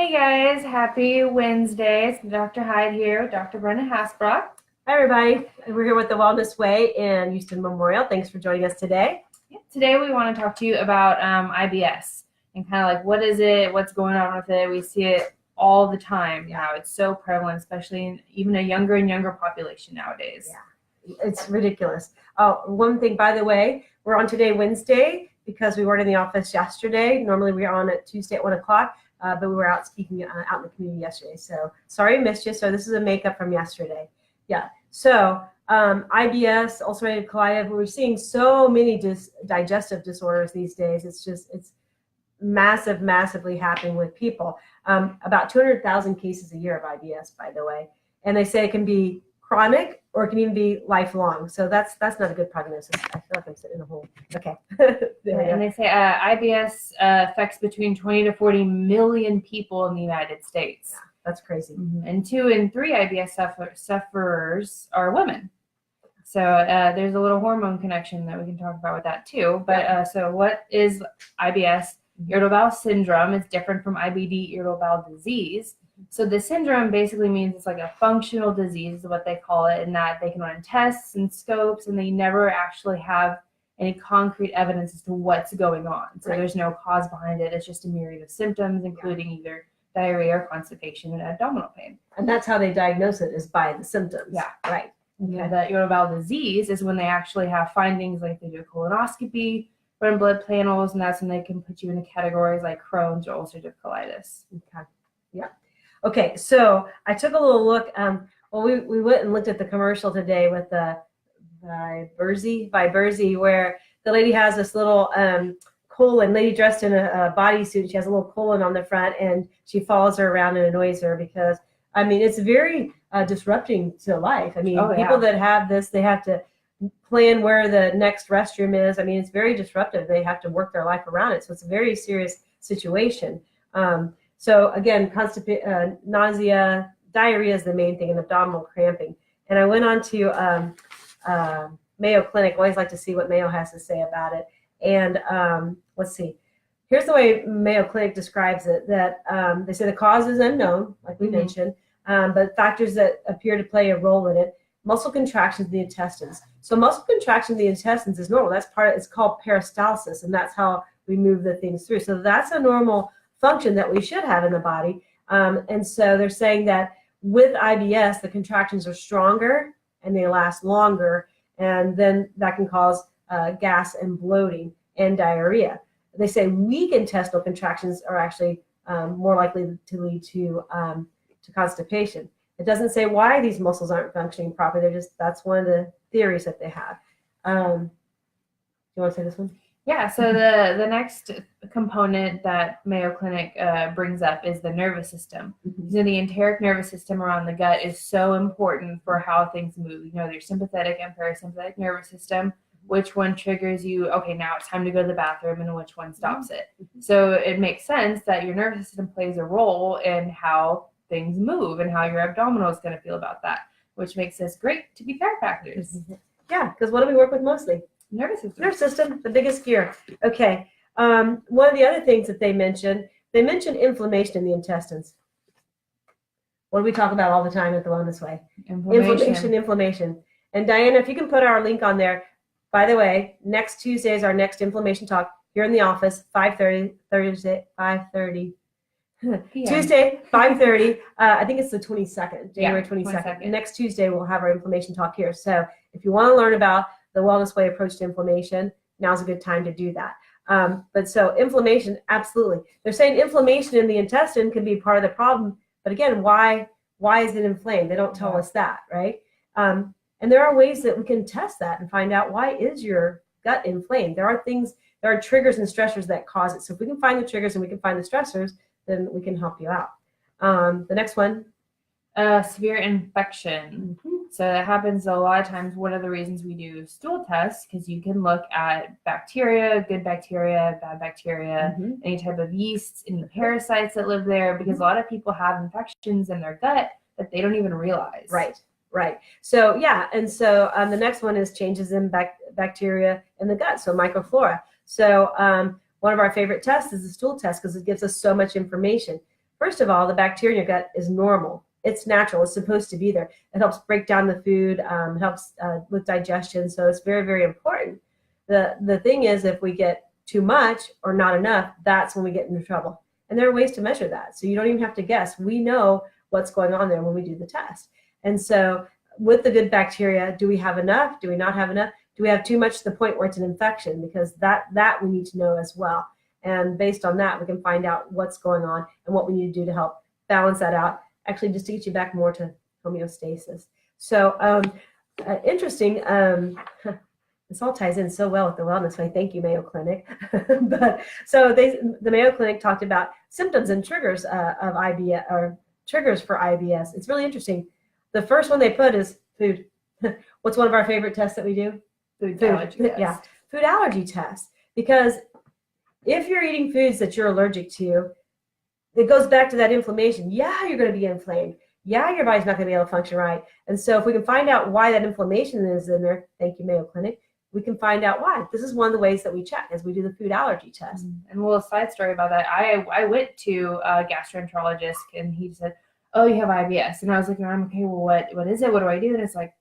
Hey guys, happy Wednesday. It's Dr. Hyde here with Dr. Brenda Hasbrock. Hi, everybody. We're here with the Wellness Way in Houston Memorial. Thanks for joining us today. Today we want to talk to you about IBS and kind of like what is it, what's going on with it. We see it all the time now. It's so prevalent, especially in even a younger and younger population nowadays. Yeah, it's ridiculous. Oh, one thing, by the way, we're on today, Wednesday, because we weren't in the office yesterday. Normally we're on at Tuesday at 1 o'clock, but we were out speaking out in the community yesterday. So sorry I missed you. So this is a makeup from yesterday. Yeah. So IBS, ulcerative colitis, we're seeing so many digestive disorders these days. It's massively happening with people. About 200,000 cases a year of IBS, by the way. And they say it can be chronic or it can even be lifelong. So that's not a good prognosis. I feel like I'm sitting in a hole. Okay. And they say IBS affects between 20 to 40 million people in the United States. Yeah, that's crazy. And 2 in 3 IBS sufferers are women. So there's a little hormone connection that we can talk about with that too. But so what is IBS? Irritable bowel syndrome is different from IBD, irritable bowel disease. So the syndrome basically means it's like a functional disease is what they call it, in that they can run tests and scopes and they never actually have any concrete evidence as to what's going on. So there's no cause behind it. It's just a myriad of symptoms, including either diarrhea or constipation and abdominal pain. And that's how they diagnose it, is by the symptoms. Yeah. Right. Okay. The irritable bowel disease is when they actually have findings, like they do a colonoscopy, run blood panels, and that's when they can put you into categories like Crohn's or ulcerative colitis. Okay. Yeah. Okay. So I took a little look. We went and looked at the commercial today with the Vyberzi, where the lady has this little colon, lady dressed in a bodysuit. She has a little colon on the front, and she follows her around and annoys her because, I mean, it's very disrupting to life. I mean, people that have this, they have to plan where the next restroom is. I mean, it's very disruptive. They have to work their life around it. So it's a very serious situation. So again, nausea, diarrhea is the main thing, and abdominal cramping. And I went on to Mayo Clinic. I always like to see what Mayo has to say about it. And let's see. Here's the way Mayo Clinic describes it, that they say the cause is unknown, like we mentioned, but factors that appear to play a role in it: muscle contractions in the intestines. So muscle contraction in the intestines is normal. That's it's called peristalsis, and that's how we move the things through. So that's a normal function that we should have in the body. And so they're saying that with IBS, the contractions are stronger and they last longer, and then that can cause gas and bloating and diarrhea. They say weak intestinal contractions are actually more likely to lead to constipation. It doesn't say why these muscles aren't functioning properly. That's one of the theories that they have. You want to say this one? Yeah, so the next component that Mayo Clinic brings up is the nervous system. So the enteric nervous system around the gut is so important for how things move. You know, your sympathetic and parasympathetic nervous system, which one triggers you, okay, now it's time to go to the bathroom, and which one stops it. So it makes sense that your nervous system plays a role in how things move and how your abdominal is going to feel about that, which makes us great to be chiropractors. Yeah, because what do we work with mostly? Nervous system. Nervous system, the biggest gear. Okay. One of the other things that they mentioned inflammation in the intestines. What do we talk about all the time at the Wellness Way? Inflammation. And Diana, if you can put our link on there. By the way, next Tuesday is our next inflammation talk here in the office, 5:30, Thursday, 5:30. Tuesday, 5:30. I think it's the 22nd, January 22nd. Next Tuesday, we'll have our inflammation talk here. So if you want to learn about the Wellness Way approach to inflammation, now's a good time to do that. But so inflammation, absolutely. They're saying inflammation in the intestine can be part of the problem. But again, why is it inflamed? They don't tell us that, right? And there are ways that we can test that and find out, why is your gut inflamed? There are triggers and stressors that cause it. So if we can find the triggers and we can find the stressors, then we can help you out. The next one. Severe infection. So that happens a lot of times. One of the reasons we do stool tests, because you can look at bacteria, good bacteria, bad bacteria, any type of yeasts, in the parasites that live there, because a lot of people have infections in their gut that they don't even realize. Right. So yeah, and so the next one is changes in bacteria in the gut, so microflora. So one of our favorite tests is the stool test, because it gives us so much information. First of all, the bacteria in your gut is normal. It's natural. It's supposed to be there. It helps break down the food. It helps with digestion. So it's very, very important. The thing is, if we get too much or not enough, that's when we get into trouble. And there are ways to measure that. So you don't even have to guess. We know what's going on there when we do the test. And so with the good bacteria, do we have enough? Do we not have enough? Do we have too much to the point where it's an infection? Because that we need to know as well. And based on that, we can find out what's going on and what we need to do to help balance that out, actually just to get you back more to homeostasis. So interesting. This all ties in so well with the wellness way. Thank you, Mayo Clinic. But so the Mayo Clinic talked about symptoms and triggers of IBS, or triggers for IBS. It's really interesting. The first one they put is food. What's one of our favorite tests that we do? Food allergy test. Yeah, food allergy test. Because if you're eating foods that you're allergic to, it goes back to that inflammation. Yeah, you're going to be inflamed. Yeah, your body's not going to be able to function right. And so if we can find out why that inflammation is in there, thank you, Mayo Clinic, we can find out why. This is one of the ways that we check as we do the food allergy test. And a little side story about that. I went to a gastroenterologist and he said, oh, you have IBS. And I was like, okay, well, what is it? What do I do? And it's like,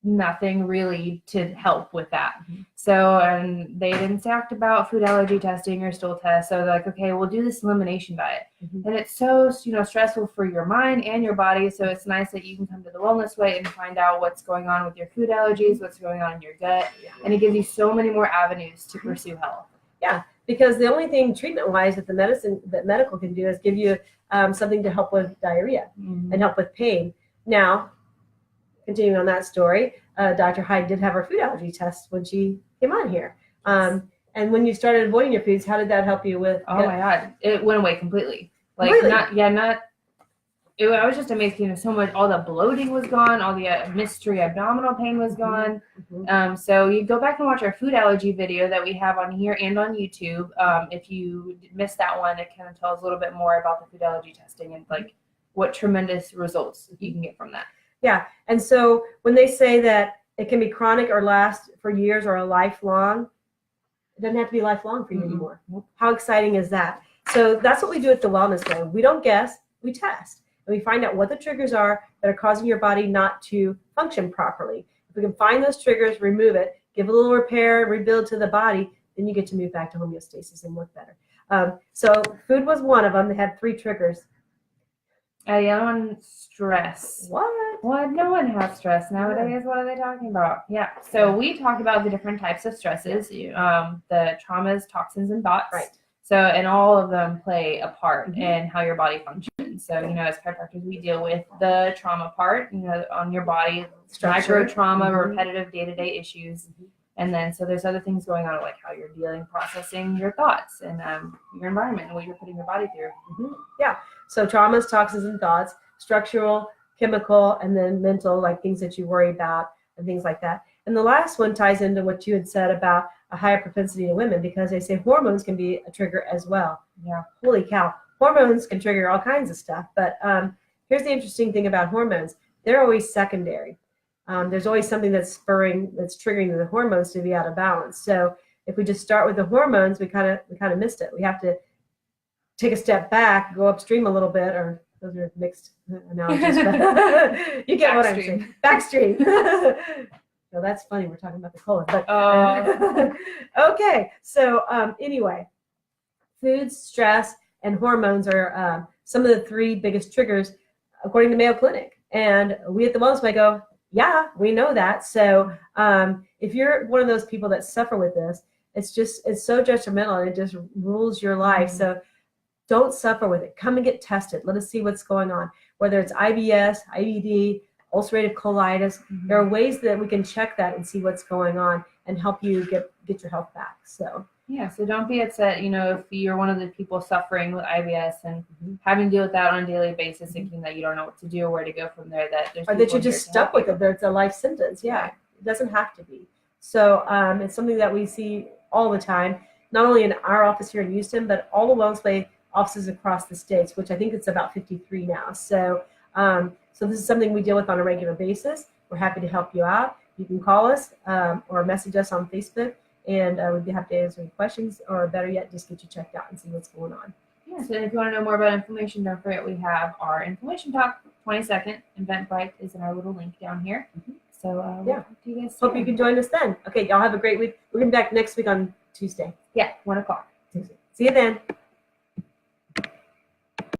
nothing really to help with that. So, and they didn't talk about food allergy testing or stool tests. So they're like, okay, we'll do this elimination diet. And it's so, stressful for your mind and your body. So it's nice that you can come to the Wellness Way and find out what's going on with your food allergies, what's going on in your gut. And it gives you so many more avenues to pursue health. Yeah, because the only thing treatment-wise that medical can do is give you something to help with diarrhea and help with pain. Now, continuing on that story, Dr. Hyde did have her food allergy test when she came on here. And when you started avoiding your foods, how did that help you with? Oh my God, it went away completely. Like really? I was just amazed. So much, all the bloating was gone, all the mystery abdominal pain was gone. So you go back and watch our food allergy video that we have on here and on YouTube. If you missed that one, it kind of tells a little bit more about the food allergy testing and like what tremendous results you can get from that. Yeah. And so when they say that it can be chronic or last for years or a lifelong, it doesn't have to be lifelong for you anymore. How exciting is that? So that's what we do at the Wellness Way. We don't guess, we test. And we find out what the triggers are that are causing your body not to function properly. If we can find those triggers, remove it, give a little repair, rebuild to the body, then you get to move back to homeostasis and work better. So food was one of them. They had 3 triggers. The other one, stress. What? No one has stress nowadays. What are they talking about? Yeah. So we talked about the different types of stresses, the traumas, toxins, and thoughts. Right. So, and all of them play a part in how your body functions. So, as chiropractors, we deal with the trauma part, on your body, micro trauma, repetitive day-to-day issues. And then, so there's other things going on, like how you're processing your thoughts and your environment and what you're putting your body through. Yeah. So traumas, toxins, and thoughts, structural, chemical, and then mental, like things that you worry about and things like that. And the last one ties into what you had said about a higher propensity in women, because they say hormones can be a trigger as well. Yeah. Holy cow. Hormones can trigger all kinds of stuff. But here's the interesting thing about hormones. They're always secondary. There's always something that's triggering the hormones to be out of balance. So if we just start with the hormones, we kind of missed it. We have to take a step back, go upstream a little bit, or those are mixed analogies, but you get what I'm saying. Backstream. So that's funny. We're talking about the colon, but okay. So anyway, foods, stress, and hormones are some of the 3 biggest triggers according to Mayo Clinic. And we at the Wellness Way go, yeah, we know that. So if you're one of those people that suffer with this, it's so detrimental and it just rules your life. So don't suffer with it. Come and get tested. Let us see what's going on. Whether it's IBS, IBD, ulcerative colitis, there are ways that we can check that and see what's going on and help you get your health back. So yeah, so don't be upset, if you're one of the people suffering with IBS and having to deal with that on a daily basis, thinking that you don't know what to do or where to go from there, or that you're just stuck with it, that it's a life sentence. Yeah, it doesn't have to be. So it's something that we see all the time, not only in our office here in Houston, but all the Wellness Way offices across the states, which I think it's about 53 now. So so this is something we deal with on a regular basis. We're happy to help you out. You can call us or message us on Facebook, and we'd be happy to answer any questions, or better yet, just get you checked out and see what's going on. Yes, and if you want to know more about inflammation, don't forget we have our inflammation talk 22nd. Eventbrite is in our little link down here. So we'll talk to you guys soon. Hope you can join us then. Okay, y'all have a great week. We're going to be back next week on Tuesday. Yeah, 1 o'clock. See you then.